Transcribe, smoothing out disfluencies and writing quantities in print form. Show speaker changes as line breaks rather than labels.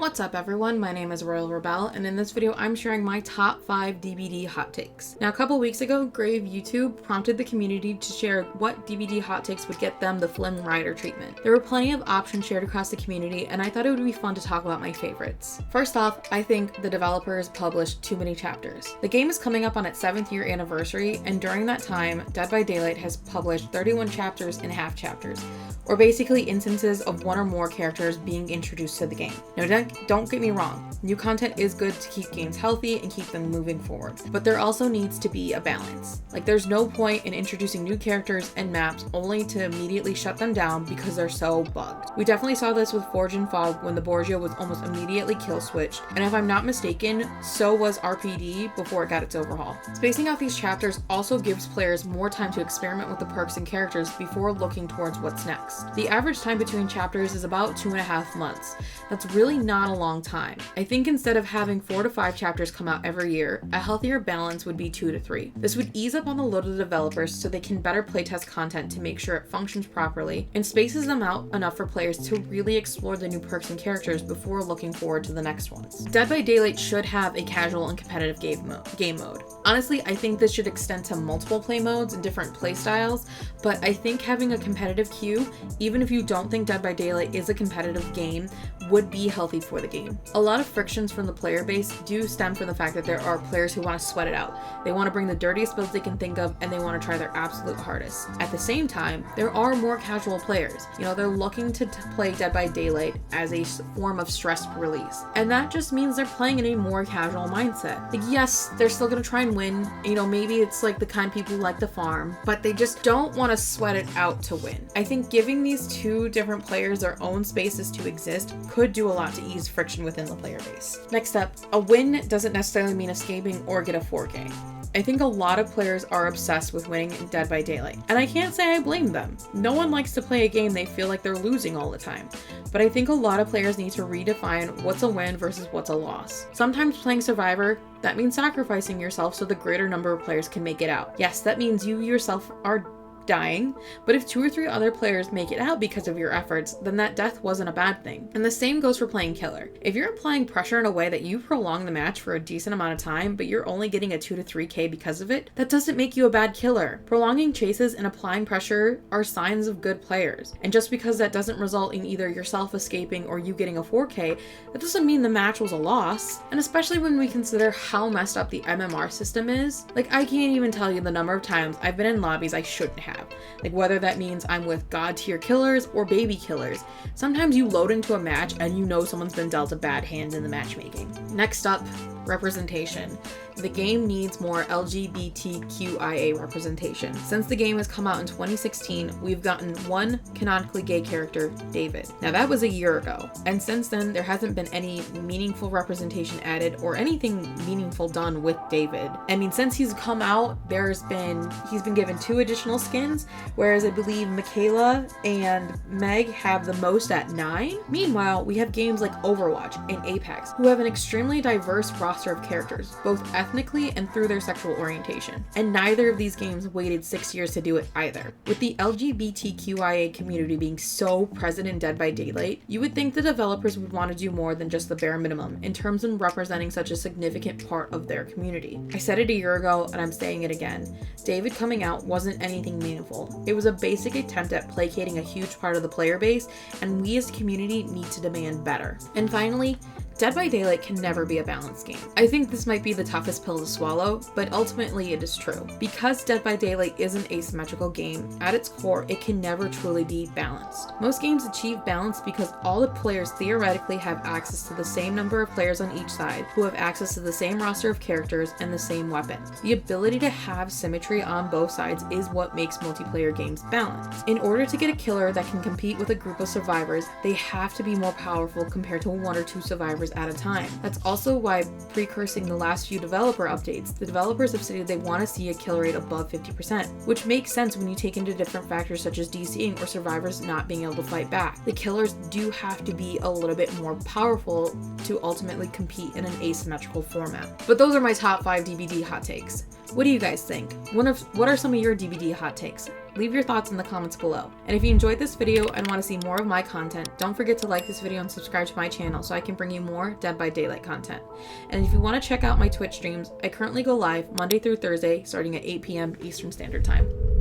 What's up everyone, my name is RoyaleRebelle, and in this video I'm sharing my top 5 DbD hot takes. Now a couple weeks ago, GraveYT prompted the community to share what DbD hot takes would get them the Flynn Rider treatment. There were plenty of options shared across the community, and I thought it would be fun to talk about my favorites. First off, I think the developers published too many chapters. The game is coming up on its 7th year anniversary, and during that time, Dead by Daylight has published 31 chapters and half chapters, or basically instances of one or more characters being introduced to the game. Now don't get me wrong, new content is good to keep games healthy and keep them moving forward, but there also needs to be a balance. Like, there's no point in introducing new characters and maps only to immediately shut them down because they're so bugged. We definitely saw this with Forge and Fog when the Borgia was almost immediately kill switched, and if I'm not mistaken, so was RPD before it got its overhaul. Spacing out these chapters also gives players more time to experiment with the perks and characters before looking towards what's next. The average time between chapters is about 2.5 months. That's really not a long time. I think instead of having 4 to 5 chapters come out every year, a healthier balance would be 2 to 3. This would ease up on the load of the developers so they can better playtest content to make sure it functions properly and spaces them out enough for players to really explore the new perks and characters before looking forward to the next ones. Dead by Daylight should have a casual and competitive game mode. Honestly, I think this should extend to multiple play modes and different play styles, but I think having a competitive queue, even if you don't think Dead by Daylight is a competitive game, would be healthy for the game. A lot of frictions from the player base do stem from the fact that there are players who want to sweat it out. They want to bring the dirtiest builds they can think of, and they want to try their absolute hardest. At the same time, there are more casual players. They're looking to play Dead by Daylight as a form of stress release. And that just means they're playing in a more casual mindset. Like, yes, they're still going to try and win. Maybe it's like the kind of people who like to farm, but they just don't want to sweat it out to win. I think giving these two different players their own spaces to exist could do a lot to ease friction within the player base. Next up, a win doesn't necessarily mean escaping or get a 4K. I think a lot of players are obsessed with winning in Dead by Daylight, and I can't say I blame them. No one likes to play a game they feel like they're losing all the time, but I think a lot of players need to redefine what's a win versus what's a loss. Sometimes playing Survivor, that means sacrificing yourself so the greater number of players can make it out. Yes, that means you yourself are dying, but if 2 or 3 other players make it out because of your efforts, then that death wasn't a bad thing. And the same goes for playing Killer. If you're applying pressure in a way that you prolong the match for a decent amount of time, but you're only getting a 2 to 3k because of it, that doesn't make you a bad killer. Prolonging chases and applying pressure are signs of good players. And just because that doesn't result in either yourself escaping or you getting a 4k, that doesn't mean the match was a loss. And especially when we consider how messed up the MMR system is, like, I can't even tell you the number of times I've been in lobbies I shouldn't have. Like, whether that means I'm with god tier killers or baby killers. Sometimes you load into a match and someone's been dealt a bad hand in the matchmaking. Next up, representation. The game needs more LGBTQIA representation. Since the game has come out in 2016, we've gotten one canonically gay character, David. Now that was a year ago, and since then there hasn't been any meaningful representation added or anything meaningful done with David. I mean, since he's come out, he's been given 2 additional skins, whereas I believe Michaela and Meg have the most at 9. Meanwhile, we have games like Overwatch and Apex, who have an extremely diverse roster of characters, both ethnically and through their sexual orientation. And neither of these games waited 6 years to do it either. With the LGBTQIA community being so present in Dead by Daylight, you would think the developers would want to do more than just the bare minimum in terms of representing such a significant part of their community. I said it a year ago, and I'm saying it again. David coming out wasn't anything meaningful. It was a basic attempt at placating a huge part of the player base, and we as a community need to demand better. And finally, Dead by Daylight can never be a balanced game. I think this might be the toughest pill to swallow, but ultimately it is true. Because Dead by Daylight is an asymmetrical game, at its core, it can never truly be balanced. Most games achieve balance because all the players theoretically have access to the same number of players on each side, who have access to the same roster of characters and the same weapons. The ability to have symmetry on both sides is what makes multiplayer games balanced. In order to get a killer that can compete with a group of survivors, they have to be more powerful compared to 1 or 2 survivors at a time. That's also why, precursing the last few developer updates, the developers have stated they want to see a kill rate above 50%, which makes sense when you take into different factors such as DCing or survivors not being able to fight back. The killers do have to be a little bit more powerful to ultimately compete in an asymmetrical format. But those are my top 5 DbD hot takes. What do you guys think? What are some of your DbD hot takes? Leave your thoughts in the comments below. And if you enjoyed this video and want to see more of my content, don't forget to like this video and subscribe to my channel so I can bring you more Dead by Daylight content. And if you want to check out my Twitch streams, I currently go live Monday through Thursday starting at 8 p.m. Eastern Standard Time.